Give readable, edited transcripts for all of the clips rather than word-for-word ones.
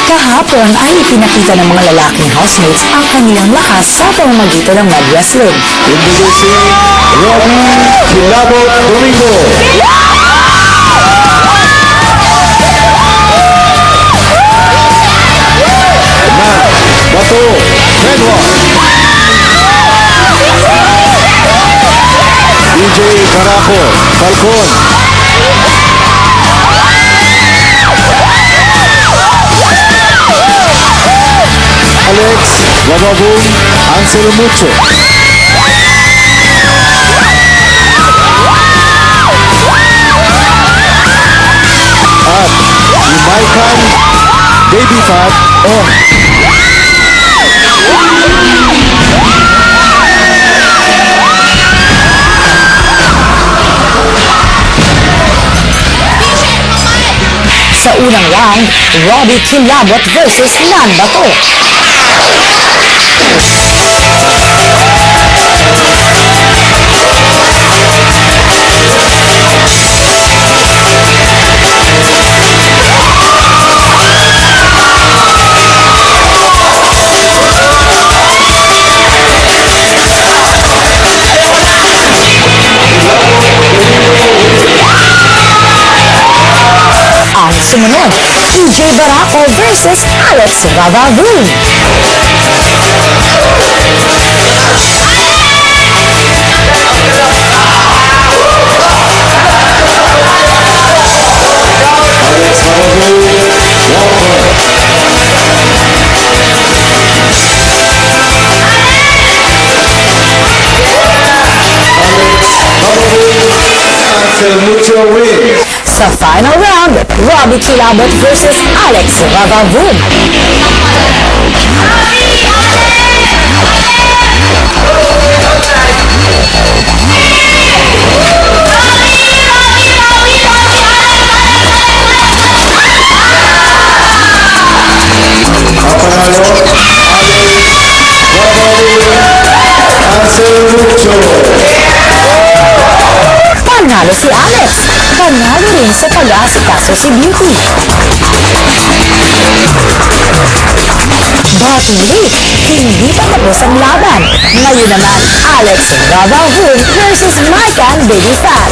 Kahapon ay ipinakita ng mga lalaking housemates ang kanilang lakas sa pamamagitan ng mud wrestling. Introducing Robbie Kilabot Domingo. Matt Bato Pedro. DJ Caraco Falcon. Alex Wababung Ansel Mucho. At Imaikan Baby Fat On. Sa unang round, Robbie Kilabot versus Nan Bato. Ang sumunod, EJ Baraco versus Alex Rabavun. Alex Wababung Walker. Ansel Mucho wins. Sa final round, Robbie Kilabot versus Alex Rabavun. Ang panalo, Alex Wababung Ansel Mucho. Panalo si Alex. Panalo rin sa pag-aasikaso si Beauty. But wait, hindi pa tapos ang laban. Ngayon naman, Alex Rabavun versus Mike and Baby Fat.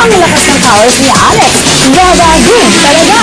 Ang lakas ng powers ni Alex. Rabavun talaga.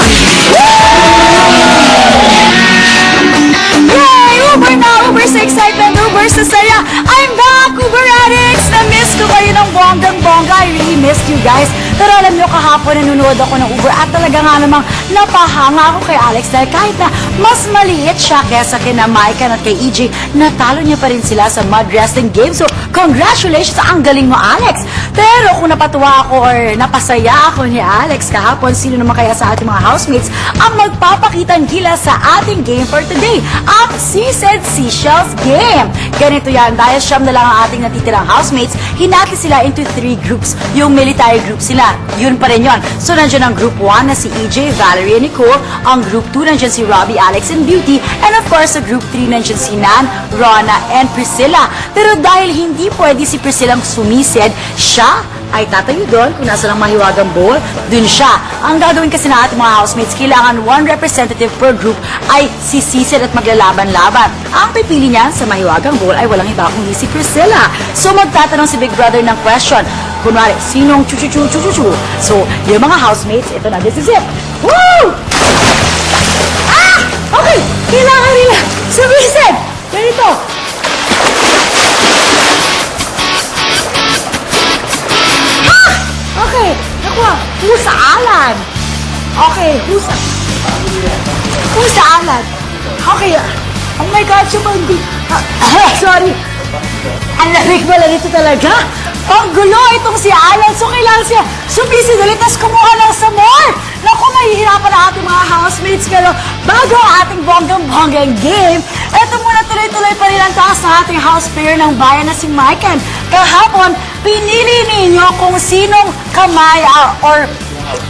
Yay! Uber na! Uber sa excitement! Uber sa saya! I'm back! Uber Addicts! Na-miss ko kayo ng bonggang-bongga. I really missed you guys. Pero alam nyo, kahapon nanonood ako ng Uber at talaga nga namang napahanga ako kay Alex dahil kahit na mas maliit siya kesa kina Mike at kay EJ, natalo niya pa rin sila sa mud wrestling game. So, congratulations! Ang galing mo, Alex! Pero kung napatuwa ako or napasaya ako ni Alex kahapon, sino naman kaya sa ating mga housemates ang magpapakitang gila sa ating game for today? Ang Seaside Seashells Game. Ganito yan, dahil siyam na lang ang ating natitirang housemates, hinati sila into 3 groups. Yung military group sila, yun pa rin yun. So, nandiyan ang group 1 na si EJ, Valerie, and Nicole. Ang group 2, nandiyan si Robbie, Alex, and Beauty. And of course, sa group 3, nandiyan si Nan, Rona, and Priscilla. Pero dahil hindi pwede si Priscilla sumisid, siya ay tatayo doon kung nasa lang mahiwagang bowl, dun siya. Ang gagawin kasi na ating mga housemates, kailangan 1 representative per group ay sisisid at maglalaban-laban. Ang pipili niya sa mahiwagang bowl ay walang iba kundi si Priscilla. So magtatanong si Big Brother ng question. Kunwari, sinong chu-chu-chu-chu-chu-chu? So, yung mga housemates, ito na, this is it. Woo! Ah! Okay, kailangan nila sumisid. Ganito. Okay, nakuha. Husaalan. Okay, husaalan. Okay. Oh my God, hindi. Sorry. Ang lamig pala nito talaga. Ang gulo itong si Alan. So, kailangan siya sumisid ulit, tapos kumuha ng samor. Naku, mahihirapan ang ating mga housemates. Pero bago ang ating bonggang-bonggang game, eto muna tuloy-tuloy pa rin ang taas ng ating house player ng bayan na si Maiken. Kahapon, pinili ninyo kung sinong kamay or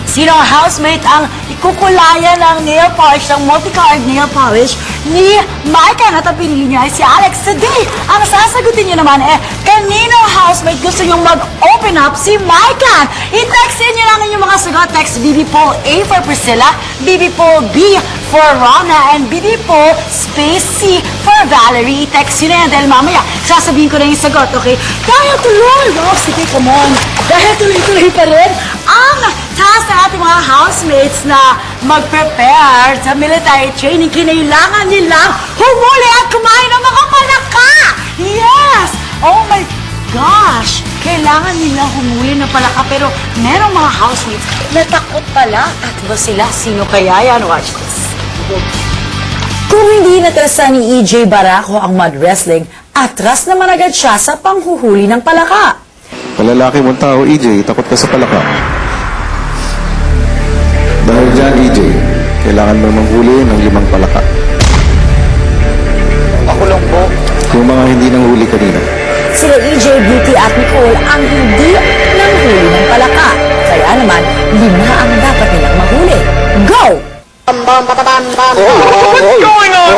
sinong housemate ang ikukulayan ng nail polish, ng multicolored nail polish ni Maiken. At ang pinili niya ay si Alex. Today, ang sasagutin niyo naman kaninong housemate gusto niyong mag-open up si Maiken. I-textin niyo lang inyong mga sagot. Text BB Poll A for Priscilla, BB Poll B for Rona, and BB Poll space C for Valerie. I-text yun na yan dahil mamaya sasabihin ko na yung sagot, okay? Dahil tuloy, wow, sige, come on. Dahil tuloy-tuloy pa rin ang task ng ating mga housemates na mag-prepare sa military training. Kinailangan nilang humuli at kumain ng mga palaka! Yes! Oh my gosh! Kailangan nilang humuli ng palaka pero merong mga housemates na takot pala. At ba sila? Sino kaya yan? Watch this. Kung hindi natrasan ni EJ Baraco ang mud wrestling, atras naman agad siya sa panghuhuli ng palaka. Palalaki mong tao, EJ, takot ka sa palaka. Dahil dyan, EJ, kailangan mo manghuli ng 5 palaka. Pakulong po. Yung mga hindi nanghuli kanina. Sila EJ, Beauty at Nicole ang hindi nanghuli ng palaka. Kaya naman, 5 ang dapat nilang mahuli. Go! What's going on?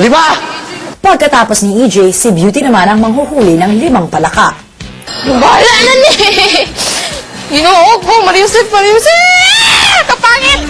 Lima! Pagkatapos ni EJ, si Beauty naman ang manghuhuli ng 5 palaka. Wala na ni! Ginoo ko, Mariusip! Kapangit!